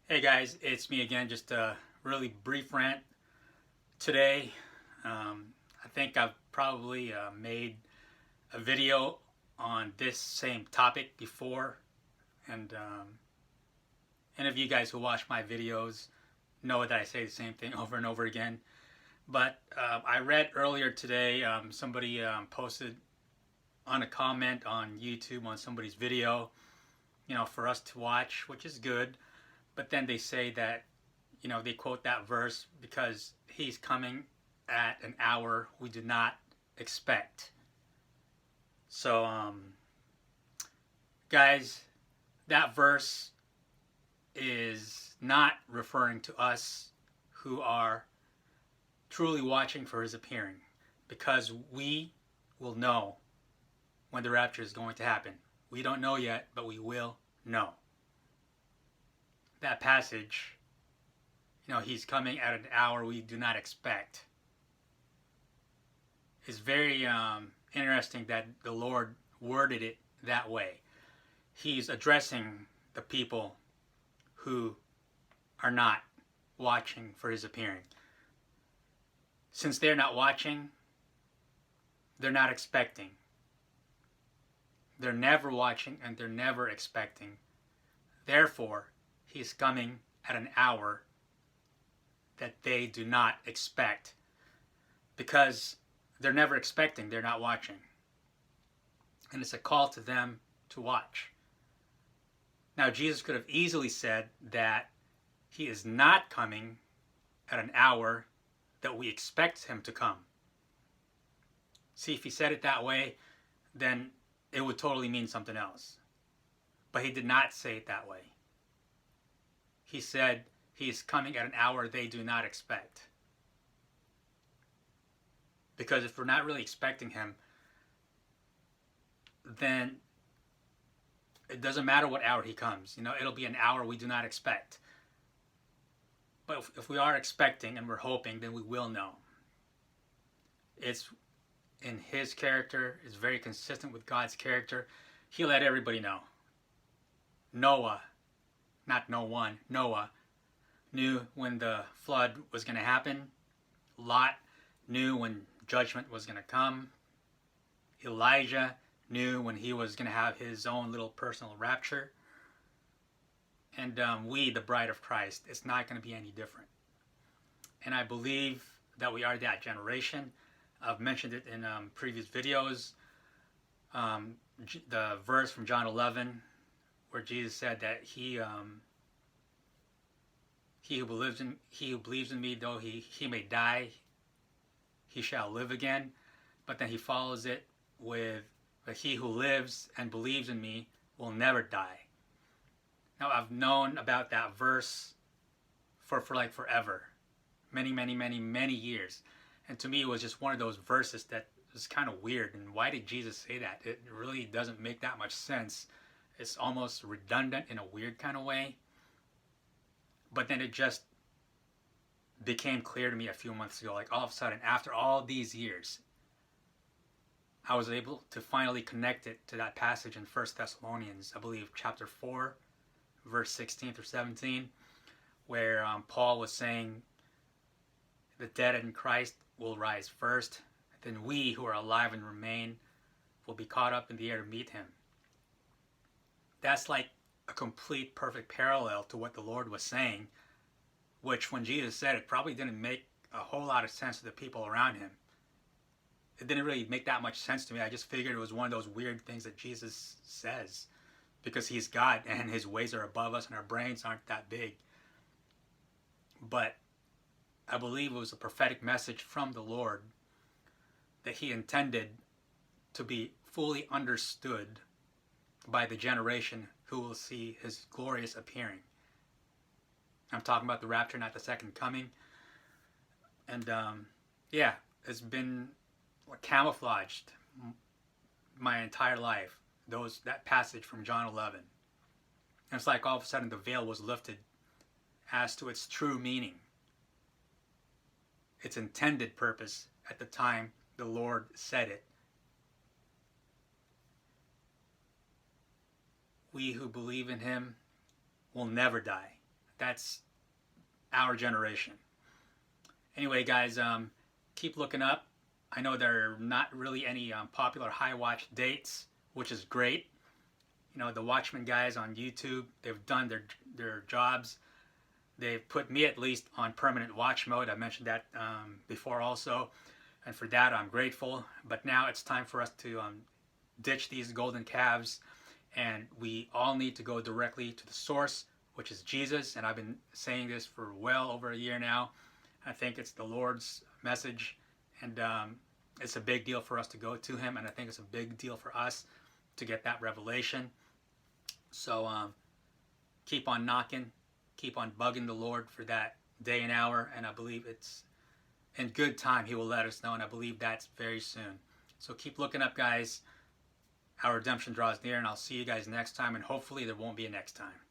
Hey guys, it's me again. Just a really brief rant today. I think I've probably made a video on this same topic before, and any of you guys who watch my videos know that I say the same thing over and over again. But I read earlier today, somebody posted on a comment on YouTube on somebody's video, for us to watch, which is good. But then they say that, they quote that verse because he's coming at an hour we do not expect. So, guys, that verse is not referring to us who are truly watching for his appearing, because we will know when the rapture is going to happen. We don't know yet, but we will know. That passage, he's coming at an hour we do not expect, is very interesting that the Lord worded it that way. He's addressing the people who are not watching for his appearing. Since they're not watching, they're not expecting. They're never watching and they're never expecting. Therefore, he's coming at an hour that they do not expect, because they're never expecting, they're not watching. And it's a call to them to watch. Now, Jesus could have easily said that he is not coming at an hour that we expect him to come. See, if he said it that way, then it would totally mean something else. But he did not say it that way. He said he is coming at an hour they do not expect. Because if we're not really expecting him, then it doesn't matter what hour he comes. It'll be an hour we do not expect. But if we are expecting and we're hoping, then we will know. It's in his character. It's very consistent with God's character. He let everybody know. Noah, not no one, Noah knew when the flood was going to happen. Lot knew when judgment was going to come. Elijah knew when he was going to have his own little personal rapture. And we, the bride of Christ, it's not going to be any different. And I believe that we are that generation. I've mentioned it in previous videos. The verse from John 11, where Jesus said that he who believes in me, though he may die, he shall live again. But then he follows it with, but he who lives and believes in me will never die. Now, I've known about that verse for like forever. Many years. And to me, it was just one of those verses that was kind of weird. And why did Jesus say that? It really doesn't make that much sense. It's almost redundant in a weird kind of way. But then it just became clear to me a few months ago. Like all of a sudden, after all these years, I was able to finally connect it to that passage in 1 Thessalonians, I believe, chapter 4, verse 16 through 17, where Paul was saying the dead in Christ will rise first, then we who are alive and remain will be caught up in the air to meet him. That's like a complete perfect parallel to what the Lord was saying, which when Jesus said it probably didn't make a whole lot of sense to the people around him. It didn't really make that much sense to me. I just figured it was one of those weird things that Jesus says, because he's God and his ways are above us and our brains aren't that big. But I believe it was a prophetic message from the Lord that he intended to be fully understood by the generation who will see his glorious appearing. I'm talking about the rapture, not the second coming. And it's been camouflaged my entire life, that passage from John 11. And it's like all of a sudden the veil was lifted as to its true meaning, its intended purpose at the time the Lord said it. We who believe in him will never die. That's our generation. Anyway, guys, keep looking up. I know there are not really any popular high watch dates, which is great. You know, the Watchmen guys on YouTube, they've done their jobs. They've put me at least on permanent watch mode. I mentioned that before also, and for that I'm grateful. But now it's time for us to ditch these golden calves, and we all need to go directly to the source, which is Jesus. And I've been saying this for well over a year now. I think it's the Lord's message, and it's a big deal for us to go to him, and I think it's a big deal for us to get that revelation. So keep on knocking, keep on bugging the Lord for that day and hour, and I believe it's in good time he will let us know, and I believe that's very soon. So keep looking up, guys. Our redemption draws near, and I'll see you guys next time, and hopefully there won't be a next time.